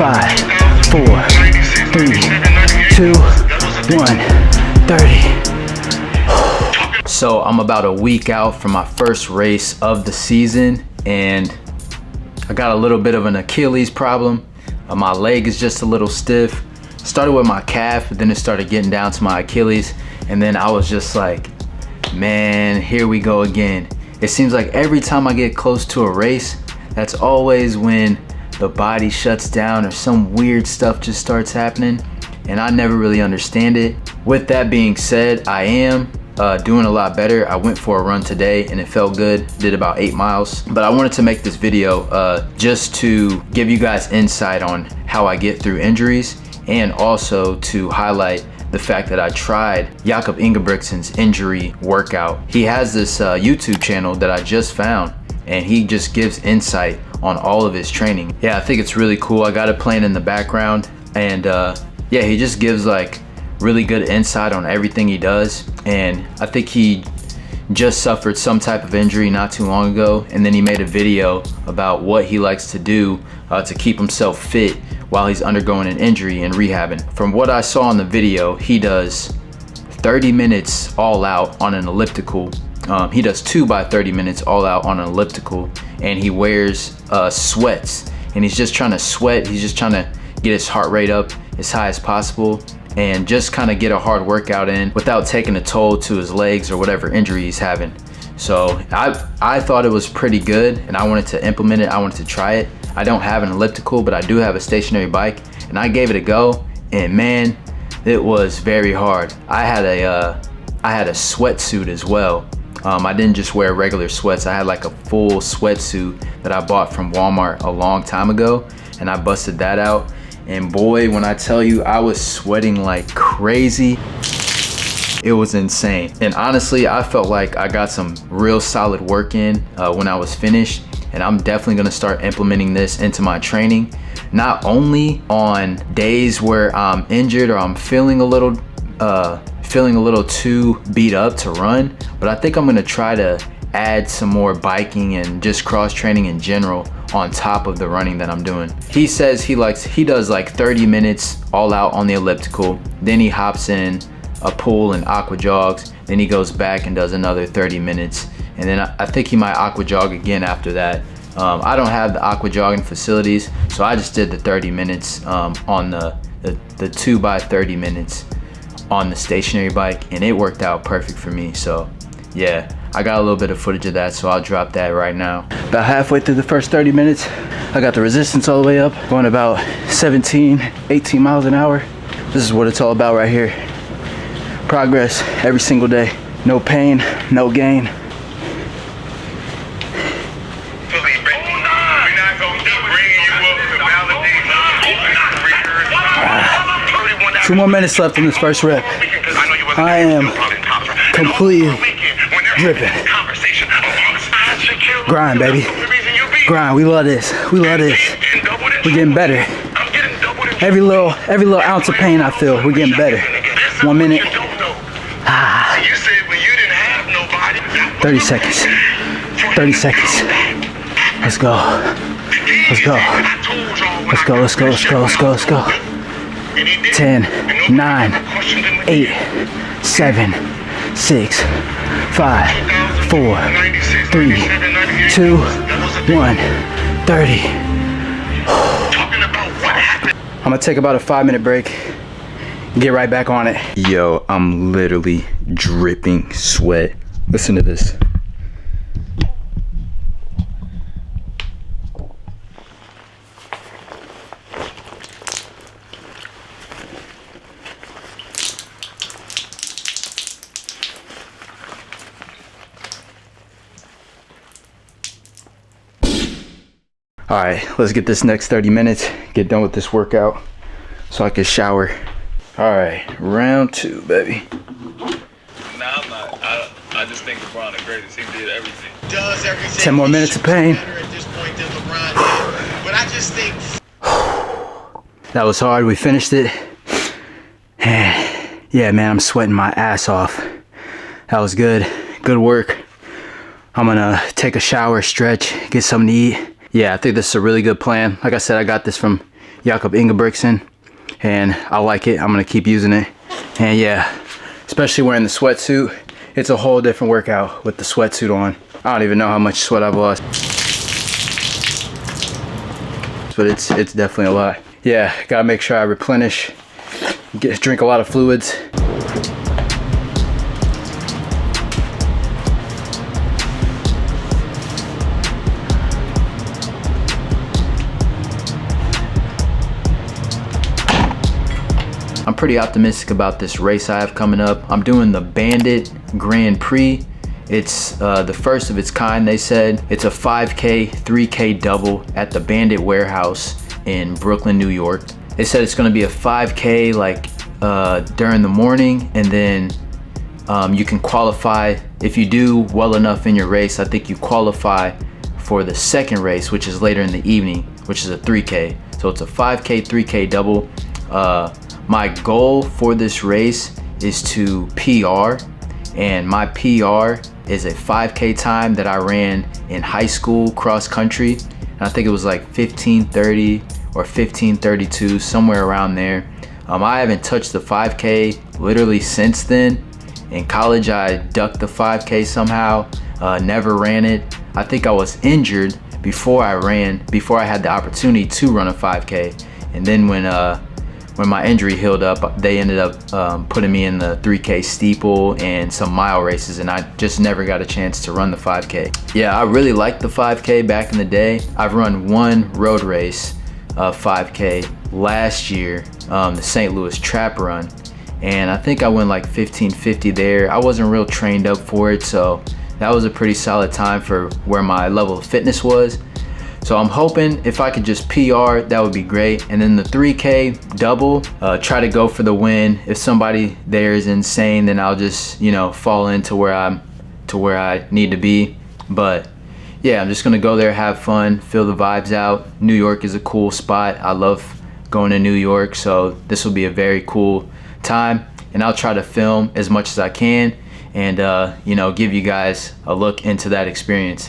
5, 4, 3, 2, 1, 30. So I'm about a week out from my first race of the season, and I got a little bit of an Achilles problem. My leg is just a little stiff. Started with my calf, but then it started getting down to my Achilles, and then I was just like, man, here we go again. It seems like every time I get close to a race, that's always when the body shuts down or some weird stuff just starts happening, and I never really understand it. With that being said, I am doing a lot better. I went for a run today and it felt good. Did about 8 miles. But I wanted to make this video just to give you guys insight on how I get through injuries, and also to highlight the fact that I tried Jakob Ingebrigsten'S injury workout. He has this YouTube channel that I just found, and he just gives insight on all of his training. Yeah, I think it's really cool. I got it playing in the background, and yeah, he just gives like really good insight on everything he does. And I think he just suffered some type of injury not too long ago, and then he made a video about what he likes to do to keep himself fit while he's undergoing an injury and rehabbing. From what I saw in the video, he does 30 minutes all out on an elliptical. He does 2 by 30 minutes all out on an elliptical, and he wears sweats, and he's just trying to sweat. He's just trying to get his heart rate up as high as possible and just kind of get a hard workout in without taking a toll to his legs or whatever injury he's having. So I thought it was pretty good, and I wanted to implement it. I wanted to try it. I don't have an elliptical, but I do have a stationary bike, and I gave it a go, and man, it was very hard. I had a sweatsuit as well. I didn't just wear regular sweats. I had like a full sweatsuit that I bought from Walmart a long time ago, and I busted that out. And boy, when I tell you, I was sweating like crazy. It was insane. And honestly, I felt like I got some real solid work in when I was finished. And I'm definitely gonna start implementing this into my training, not only on days where I'm injured or I'm feeling a little too beat up to run, but I think I'm gonna try to add some more biking and just cross training in general on top of the running that I'm doing. He says he does like 30 minutes all out on the elliptical, then he hops in a pool and aqua jogs, then he goes back and does another 30 minutes, and then I think he might aqua jog again after that. I don't have the aqua jogging facilities, so I just did the 30 minutes on the 2 by 30 minutes on the stationary bike, and it worked out perfect for me. So yeah, I got a little bit of footage of that, so I'll drop that right now. About halfway through the first 30 minutes, I got the resistance all the way up, going about 17, 18 miles an hour. This is what it's all about right here. Progress every single day. No pain, no gain. Two more minutes left in this first rep. I am completely dripping. Grind, baby. Grind. We love this. We love this. We're getting better. Every little ounce of pain I feel, we're getting better. 1 minute. 30 seconds. 30 seconds. Let's go. Let's go. Let's go. Let's go. Let's go. Let's go. Let's go. 10, 9, 8, 7, 6, 5, 4, 3, 2, 1, 30. I'm gonna take about a 5-minute break and get right back on it. Yo, I'm literally dripping sweat. Listen to this. All right, let's get this next 30 minutes, get done with this workout so I can shower. All right, round 2, baby. Nah, I'm not. I just think LeBron the greatest. He did everything. Does everything. 10 more minutes of pain. At this point than LeBron did. But I just think that was hard. We finished it. Yeah, man, I'm sweating my ass off. That was good. Good work. I'm gonna take a shower, stretch, get something to eat. Yeah, I think this is a really good plan. Like I said, I got this from Jakob Ingebrigtsen, and I like it. I'm gonna keep using it. And yeah, especially wearing the sweatsuit, it's a whole different workout with the sweatsuit on. I don't even know how much sweat I've lost, but it's definitely a lot. Yeah, gotta make sure I replenish, drink a lot of fluids. I'm pretty optimistic about this race I have coming up. I'm doing the Bandit Grand Prix. It's the first of its kind, they said. It's a 5K, 3K double at the Bandit Warehouse in Brooklyn, New York. They said it's gonna be a 5K like during the morning, and then you can qualify. If you do well enough in your race, I think you qualify for the second race, which is later in the evening, which is a 3K. So it's a 5K, 3K double. My goal for this race is to PR, and my PR is a 5K time that I ran in high school cross country. And I think it was like 15:30 or 15:32, somewhere around there. I haven't touched the 5K literally since then. In college, I ducked the 5K somehow, never ran it. I think I was injured before I had the opportunity to run a 5K. And then when my injury healed up, they ended up putting me in the 3K steeple and some mile races, and I just never got a chance to run the 5K. Yeah, I really liked the 5K back in the day. I've run one road race, 5K, last year, the St. Louis Trap Run, and I think I went like 15:50 there. I wasn't real trained up for it, so that was a pretty solid time for where my level of fitness was. So I'm hoping if I could just PR, that would be great. And then the 3K double, try to go for the win. If somebody there is insane, then I'll just, you know, fall into where I need to be. But yeah, I'm just gonna go there, have fun, feel the vibes out. New York is a cool spot. I love going to New York, so this will be a very cool time. And I'll try to film as much as I can, and you know, give you guys a look into that experience.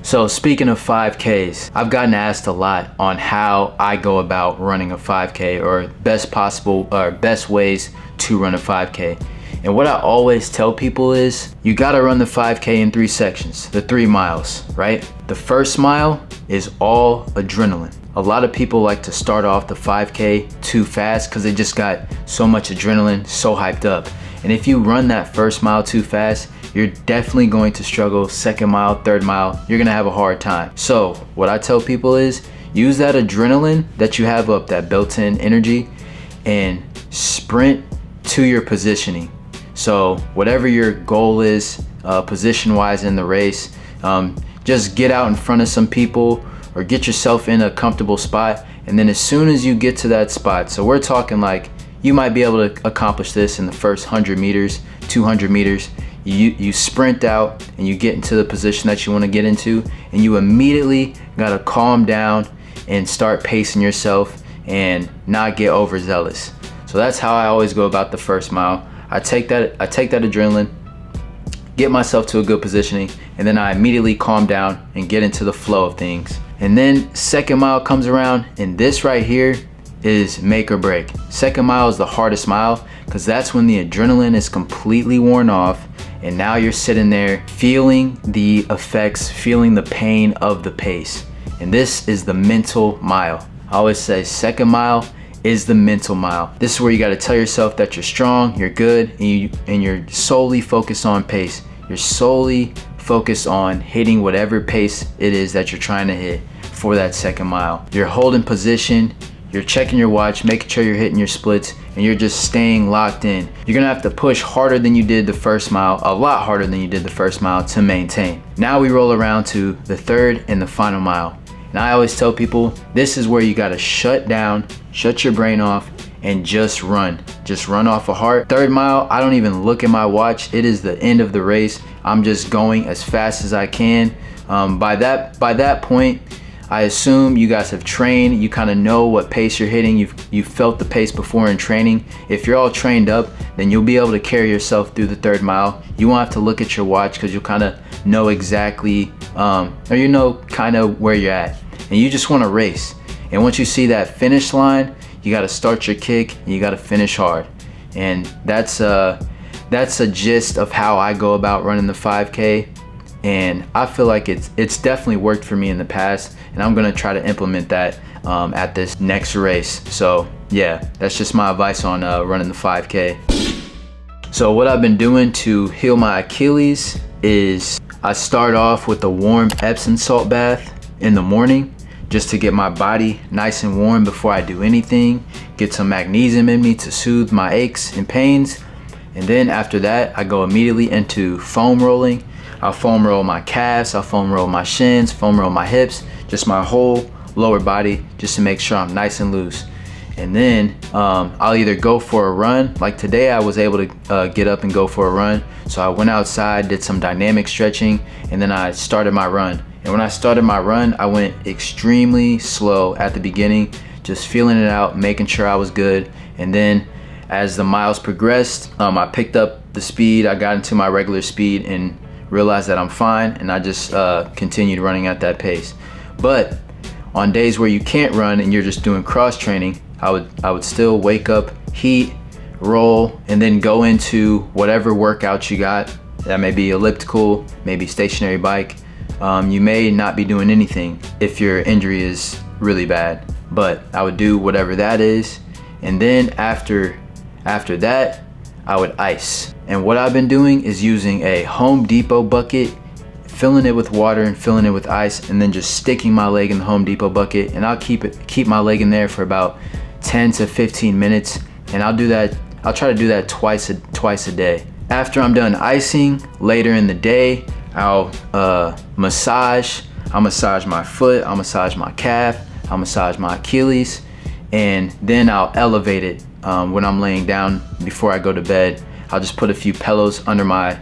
So speaking of 5Ks, I've gotten asked a lot on how I go about running a 5K, or best ways to run a 5K. And what I always tell people is, you gotta run the 5K in 3 sections, the 3 miles, right? The first mile is all adrenaline. A lot of people like to start off the 5K too fast because they just got so much adrenaline, so hyped up. And if you run that first mile too fast, you're definitely going to struggle. Second mile, third mile, you're gonna have a hard time. So what I tell people is, use that adrenaline that you have up, that built-in energy, and sprint to your positioning. So whatever your goal is, position-wise in the race, just get out in front of some people or get yourself in a comfortable spot. And then as soon as you get to that spot, so we're talking like, you might be able to accomplish this in the first 100 meters, 200 meters. You sprint out and you get into the position that you want to get into, and you immediately got to calm down and start pacing yourself and not get overzealous. So that's how I always go about the first mile. I take that adrenaline, get myself to a good positioning, and then I immediately calm down and get into the flow of things. And then second mile comes around, and this right here is make or break. Second mile is the hardest mile because that's when the adrenaline is completely worn off, and now you're sitting there feeling the effects, feeling the pain of the pace. And this is the mental mile. I always say second mile is the mental mile. This is where you got to tell yourself that you're strong, you're good, and you're solely focused on pace. You're solely focused on hitting whatever pace it is that you're trying to hit for that second mile. You're holding position, you're checking your watch, making sure you're hitting your splits, and you're just staying locked in. You're gonna have to push harder than you did the first mile, a lot harder than you did the first mile to maintain. Now we roll around to the third and the final mile. And I always tell people, this is where you gotta shut down, shut your brain off, and just run. Just run off a heart. Third mile, I don't even look at my watch. It is the end of the race. I'm just going as fast as I can. By that point, I assume you guys have trained. You kind of know what pace you're hitting. You've felt the pace before in training. If you're all trained up, then you'll be able to carry yourself through the third mile. You won't have to look at your watch because you'll kind of know exactly, or you know kind of where you're at. And you just want to race. And once you see that finish line, you got to start your kick and you got to finish hard. And that's a gist of how I go about running the 5K. And I feel like it's definitely worked for me in the past, and I'm gonna try to implement that at this next race. So yeah, that's just my advice on running the 5K. So what I've been doing to heal my Achilles is I start off with a warm Epsom salt bath in the morning, just to get my body nice and warm before I do anything, get some magnesium in me to soothe my aches and pains. And then after that, I go immediately into foam rolling. I'll foam roll my calves, I'll foam roll my shins, foam roll my hips, just my whole lower body, just to make sure I'm nice and loose. And then I'll either go for a run. Like today I was able to get up and go for a run. So I went outside, did some dynamic stretching, and then I started my run. And when I started my run, I went extremely slow at the beginning, just feeling it out, making sure I was good. And then as the miles progressed, I picked up the speed, I got into my regular speed and realized that I'm fine, and I just continued running at that pace. But on days where you can't run and you're just doing cross training, I would still wake up, heat, roll, and then go into whatever workout you got. That may be elliptical, maybe stationary bike. You may not be doing anything if your injury is really bad, but I would do whatever that is. And then after that, I would ice. And what I've been doing is using a Home Depot bucket, filling it with water and filling it with ice, and then just sticking my leg in the Home Depot bucket, and I'll keep my leg in there for about 10 to 15 minutes. And I'll try to do that twice a day. After I'm done icing, later in the day, I'll massage my foot, I'll massage my calf, I'll massage my Achilles, and then I'll elevate it when I'm laying down before I go to bed. I'll just put a few pillows under my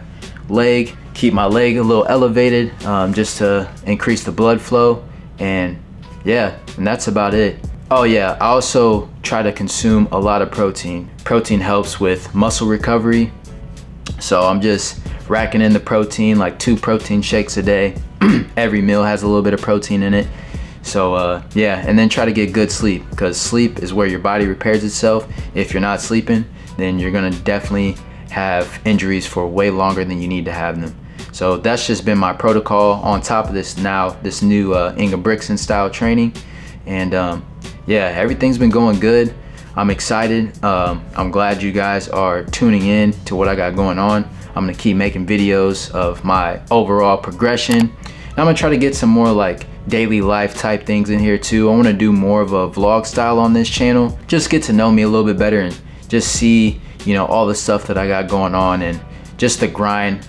leg, keep my leg a little elevated, just to increase the blood flow. And yeah, and that's about it. Oh yeah, I also try to consume a lot of protein. Protein helps with muscle recovery. So I'm just racking in the protein, like 2 protein shakes a day. Every meal has a little bit of protein in it. So yeah, and then try to get good sleep, because sleep is where your body repairs itself. If you're not sleeping, then you're gonna definitely have injuries for way longer than you need to have them. So that's just been my protocol on top of this new Ingebrigtsen style training. And yeah, everything's been going good. I'm excited. I'm glad you guys are tuning in to what I got going on. I'm gonna keep making videos of my overall progression. And I'm gonna try to get some more like daily life type things in here too. I wanna do more of a vlog style on this channel. Just get to know me a little bit better and just see, you know, all the stuff that I got going on and just the grind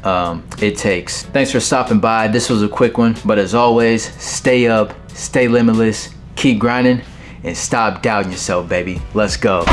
it takes. Thanks for stopping by. This was a quick one, but as always, stay up, stay limitless, keep grinding, and stop doubting yourself, baby. Let's go.